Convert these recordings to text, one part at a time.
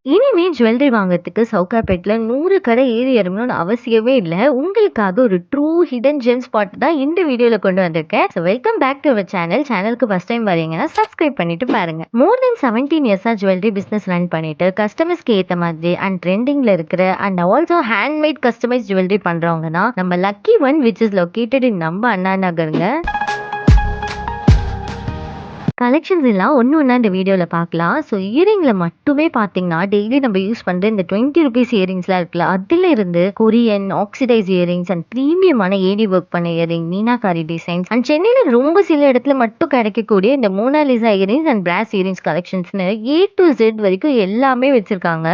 இனிமே ஜுவல்லரி வாங்குறதுக்கு சவுகார்பேட்ல 100 கடை ஏறி இறங்கணும்னு அவசியமே இல்ல. உங்களுக்காக ஒரு ட்ரூ ஹிடன் ஜெம் ஸ்பாட் தான் இந்த வீடியோல கொண்டு வந்திருக்கேன். Welcome back to our channel. சேனலுக்கு ஃபர்ஸ்ட் டைம் வரீங்கன்னா சப்ஸ்கிரைப் பண்ணிட்டு பாருங்க. மோர் தென் 17 இயர்ஸா ஜுவல்லரி பிசினஸ் ரன் பண்ணிட்டு கஸ்டமர்ஸ்க்கு ஏத்த மாதிரி அண்ட் ட்ரெண்டிங்ல இருக்கிற and also handmade customise jewellery பண்றவங்க தான் நம்ம lucky one which is located in நம்ம அண்ணா நகருங்க. கலெக்ஷன்ஸ் எல்லாம் ஒண்ணு ஒண்ணா இந்த வீடியோல பார்க்கலாம். இயரிங்ல மட்டுமே பார்த்தீங்கன்னா, டெய்லி நம்ம யூஸ் பண்ற இந்த ₹20 இயரிங்ஸ்லாம் இருக்குல்ல, அதில இருந்து கொரியன், ஆக்சிடைஸ் இயரிங்ஸ் அண்ட் பிரீமியமான ஏடி ஒர்க் பண்ண இயரிங், மீனாகாரி டிசைன்ஸ் அண்ட் சென்னையில ரொம்ப சில இடத்துல மட்டும் கிடைக்கக்கூடிய இந்த Mona Lisa earrings and brass earrings கலெக்ஷன்ஸ்னு ஏ டூ இசட் வரைக்கும் எல்லாமே வச்சிருக்காங்க.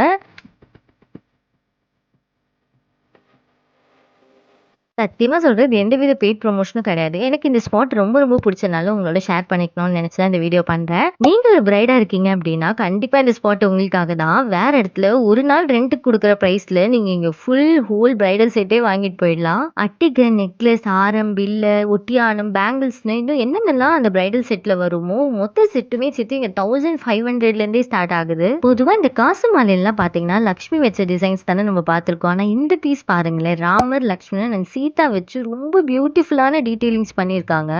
சத்தியமா சொல்றேன். இது எந்தவித பெய்ட் ப்ரமோஷனும் கிடையாது. எனக்கு இந்த ஸ்பாட் ரொம்ப ரொம்ப பிடிச்சனால உங்களோட ஷேர் பண்ணிக்கணும்னு நினைச்சு தான் இந்த வீடியோ பண்றேன். நீங்க ஒரு பிரைடா இருக்கீங்க அப்படின்னா, கண்டிப்பா இந்த ஸ்பாட் உங்களுக்காக தான். வேற இடத்துல ஒரு நாள் ரென்ட்க்கு குடுக்குற பிரைஸ்ல நீங்க இங்க ஹோல் பிரைடல் செட்டே வாங்கிட்டு போயிடலாம். அட்டிகை, நெக்லஸ், ஆரம், பில்ல, ஒட்டியானம், பேங்கிள்ஸ்ன்னு இன்னும் என்னென்னலாம் அந்த பிரைடல் செட்ல வருமோ, மொத்த செட்டுமே சேர்த்து இங்க 1500ல இருந்தே ஸ்டார்ட் ஆகுது. பொதுவா இந்த காசு மாலைலாம் பாத்தீங்கன்னா, லக்ஷ்மி வச்ச டிசைன்ஸ் தானே நம்ம பார்த்திருக்கோம். ஆனா இந்த பீஸ் பாருங்களேன். ராமர், லக்ஷ்மணன் அண்ட் சீதா வச்சு ரொம்ப பியூட்டிஃபுல்லான டீடைலிங்ஸ் பண்ணியிருக்காங்க.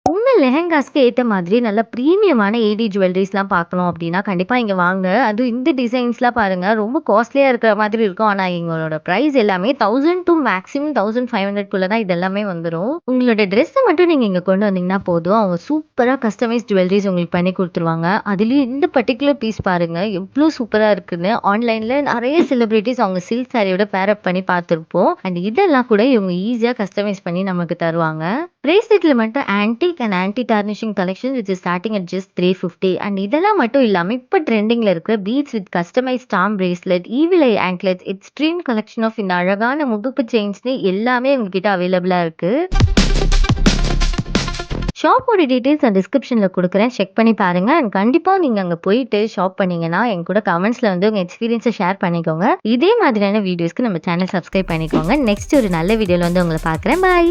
உங்க லெஹெங்காஸ்க்கு ஏத்த மாதிரி நல்ல பிரீமியமான ஏடி ஜுவல்லரீஸ்லாம் பார்க்கணும் அப்படின்னா, கண்டிப்பா இங்க வாங்க. அதுவும் இந்த டிசைன்ஸ்லாம் பாருங்க, ரொம்ப காஸ்ட்லியா இருக்கிற மாதிரி இருக்கும். ஆனா எங்களோட பிரைஸ் எல்லாமே 1000 டூ மேக்ஸிமம் 1500க்குள்ள தான் இது எல்லாமே வந்துரும். உங்களோட ட்ரெஸ்ஸ மட்டும் நீங்க இங்க கொண்டு வந்தீங்கன்னா போதும். அவங்க சூப்பரா கஸ்டமைஸ் ஜுவல்லரீஸ் உங்களுக்கு பண்ணி குடுத்துருவாங்க. அதுலயும் இந்த பர்ட்டிகுலர் பீஸ் பாருங்க, எவ்ளோ சூப்பரா இருக்குன்னு. ஆன்லைன்ல நெறைய செலிபிரிட்டீஸ் அவங்க சில்க் சாரியோட பேர் அப் பண்ணி பார்த்திருப்போம். அண்ட் இதெல்லாம் கூட இவங்க ஈஸியா கஸ்டமைஸ் பண்ணி நமக்கு தருவாங்க. பிரேஸ்லெட்ல மட்டும் antique and anti tarnishing collection which is starting at just 350 and இதெல்லாம் மட்டும் இல்லாம இப்ப ட்ரெண்டிங்ல இருக்கிற beads with customise stamp bracelet, evil eye anklets, extreme collection of இந்த அழகான முதுப்பு செயின்ஸ்னு எல்லாமே உங்ககிட்ட அவைலபிளா இருக்கு. ஷாப்போட டீடைல்ஸ் நான் டிஸ்கிரிப்ஷன்ல குடுக்குறேன். செக் பண்ணி பாருங்க. அண்ட் கண்டிப்பா நீங்க அங்க போயிட்டு ஷாப் பண்ணீங்கன்னா, என் கூட கமெண்ட்ஸ்ல வந்து உங்க எக்ஸ்பீரியன்ஸ ஷேர் பண்ணிக்கோங்க. இதே மாதிரியான வீடியோஸ்க்கு நம்ம சேனல் சப்ஸ்கிரைப் பண்ணிக்கோங்க. நெக்ஸ்ட் ஒரு நல்ல வீடியோல வந்து உங்கள பார்க்குறேன். பாய்.